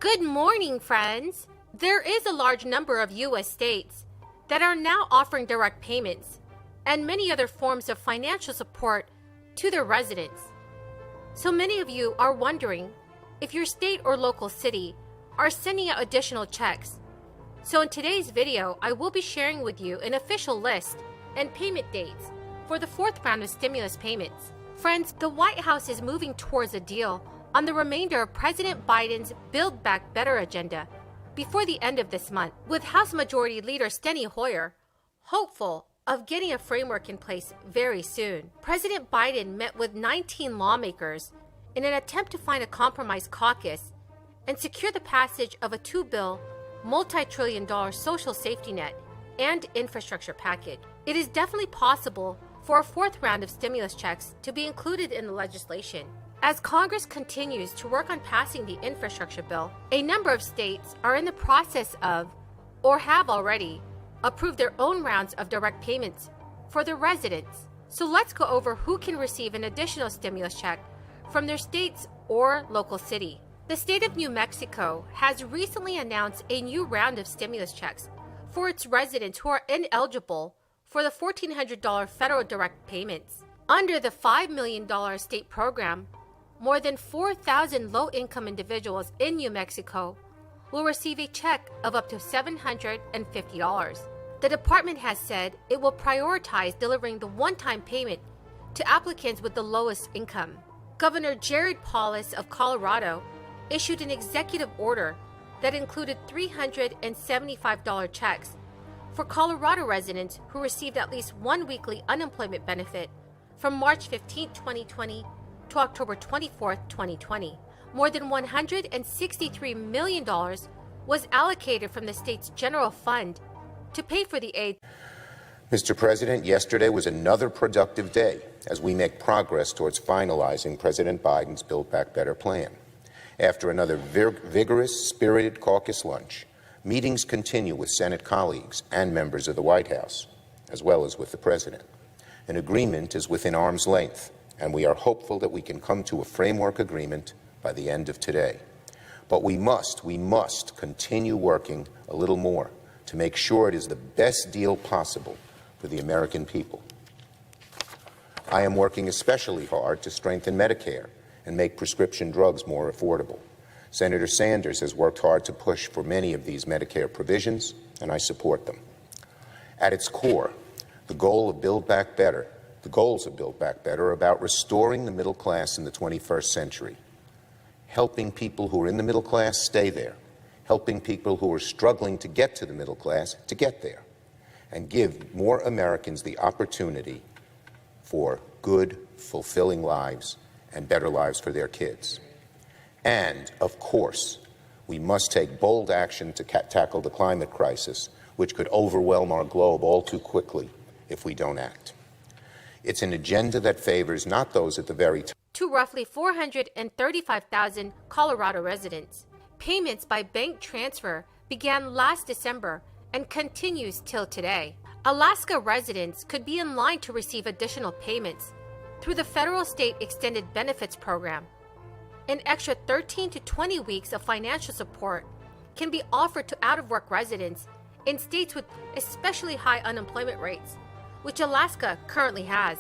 Good morning, friends! There is a large number of U.S. states that are now offering direct payments and many other forms of financial support to their residents. So many of you are wondering if your state or local city are sending out additional checks. So in today's video, I will be sharing with you an official list and payment dates for the fourth round of stimulus payments. Friends, the White House is moving towards a deal on the remainder of President Biden's Build Back Better agenda before the end of this month, with House Majority Leader Steny Hoyer hopeful of getting a framework in place very soon. President Biden met with 19 lawmakers in an attempt to find a compromise caucus and secure the passage of a two-bill, multi-trillion-dollar social safety net and infrastructure package. It is definitely possible for a fourth round of stimulus checks to be included in the legislation. As Congress continues to work on passing the infrastructure bill, a number of states are in the process of, or have already, approved their own rounds of direct payments for their residents. So let's go over who can receive an additional stimulus check from their states or local city. The state of New Mexico has recently announced a new round of stimulus checks for its residents who are ineligible for the $1,400 federal direct payments. Under the $5 million state program, more than 4,000 low-income individuals in New Mexico will receive a check of up to $750. The department has said it will prioritize delivering the one-time payment to applicants with the lowest income. Governor Jared Polis of Colorado issued an executive order that included $375 checks for Colorado residents who received at least one weekly unemployment benefit from March 15, 2020 to October 24, 2020. More than $163 million was allocated from the state's general fund to pay for the aid. Mr. President, yesterday was another productive day as we make progress towards finalizing President Biden's Build Back Better plan. After another vigorous, spirited caucus lunch, meetings continue with Senate colleagues and members of the White House, as well as with the President. An agreement is within arm's length, and we are hopeful that we can come to a framework agreement by the end of today. But we must continue working a little more to make sure it is the best deal possible for the American people. I am working especially hard to strengthen Medicare and make prescription drugs more affordable. Senator Sanders has worked hard to push for many of these Medicare provisions, and I support them. At its core, the goals of Build Back Better are about restoring the middle class in the 21st century, helping people who are in the middle class stay there, helping people who are struggling to get to the middle class to get there, and give more Americans the opportunity for good, fulfilling lives and better lives for their kids. And, of course, we must take bold action to tackle the climate crisis, which could overwhelm our globe all too quickly if we don't act. It's an agenda that favors not those at the very top. To roughly 435,000 Colorado residents. Payments by bank transfer began last December and continues till today. Alaska residents could be in line to receive additional payments through the federal state extended benefits program. An extra 13 to 20 weeks of financial support can be offered to out-of-work residents in states with especially high unemployment rates, which Alaska currently has.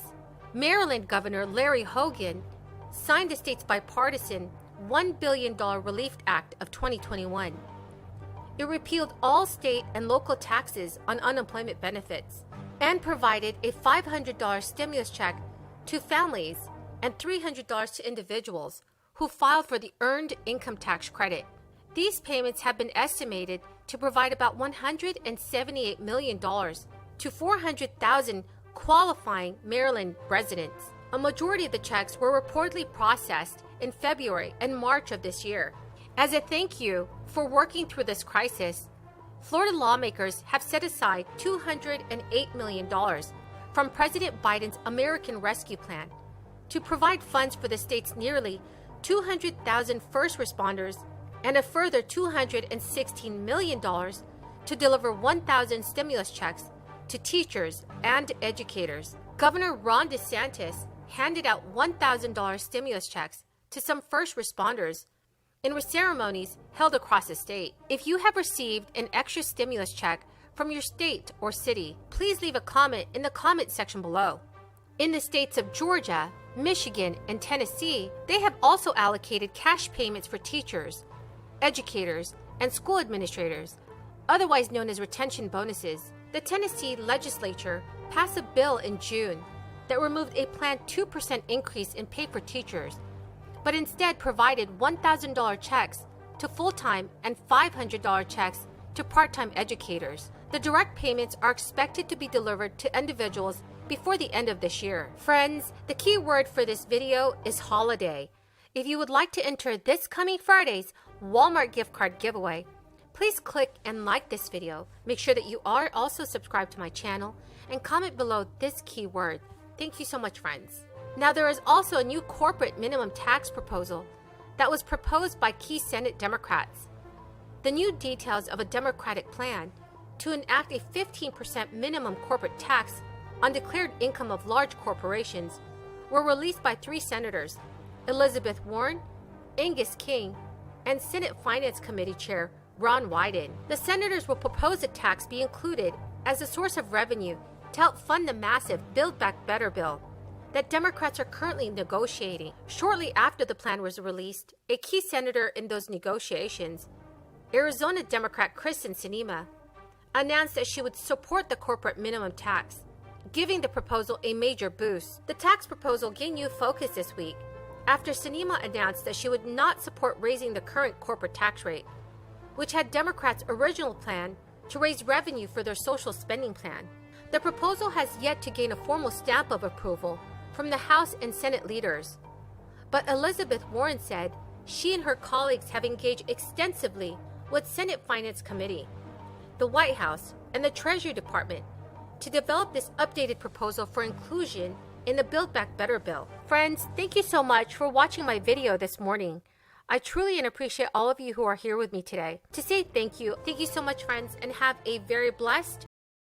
Maryland Governor Larry Hogan signed the state's bipartisan $1 billion Relief Act of 2021. It repealed all state and local taxes on unemployment benefits and provided a $500 stimulus check to families and $300 to individuals who filed for the Earned Income Tax Credit. These payments have been estimated to provide about $178 million to 400,000 qualifying Maryland residents. A majority of the checks were reportedly processed in February and March of this year. As a thank you for working through this crisis, Florida lawmakers have set aside $208 million from President Biden's American Rescue Plan to provide funds for the state's nearly 200,000 first responders and a further $216 million to deliver 1,000 stimulus checks to teachers and educators. Governor Ron DeSantis handed out $1,000 stimulus checks to some first responders in ceremonies held across the state. If you have received an extra stimulus check from your state or city, please leave a comment in the comment section below. In the states of Georgia, Michigan, and Tennessee, they have also allocated cash payments for teachers, educators, and school administrators, otherwise known as retention bonuses. The Tennessee legislature passed a bill in June that removed a planned 2% increase in pay for teachers, but instead provided $1,000 checks to full-time and $500 checks to part-time educators. The direct payments are expected to be delivered to individuals before the end of this year. Friends, the key word for this video is holiday. If you would like to enter this coming Friday's Walmart gift card giveaway, please click and like this video. Make sure that you are also subscribed to my channel and comment below this keyword. Thank you so much, friends. Now, there is also a new corporate minimum tax proposal that was proposed by key Senate Democrats. The new details of a Democratic plan to enact a 15% minimum corporate tax on declared income of large corporations were released by 3 senators, Elizabeth Warren, Angus King, and Senate Finance Committee Chair Ron Wyden. The senators will propose a tax be included as a source of revenue to help fund the massive Build Back Better bill that Democrats are currently negotiating. Shortly after the plan was released, a key senator in those negotiations, Arizona Democrat Kristen Sinema, announced that she would support the corporate minimum tax, giving the proposal a major boost. The tax proposal gained new focus this week after Sinema announced that she would not support raising the current corporate tax rate, which had Democrats' original plan to raise revenue for their social spending plan. The proposal has yet to gain a formal stamp of approval from the House and Senate leaders, but Elizabeth Warren said she and her colleagues have engaged extensively with Senate Finance Committee, the White House, and the Treasury Department to develop this updated proposal for inclusion in the Build Back Better bill. Friends, thank you so much for watching my video this morning. I truly appreciate all of you who are here with me today. To say thank you so much, friends, and have a very blessed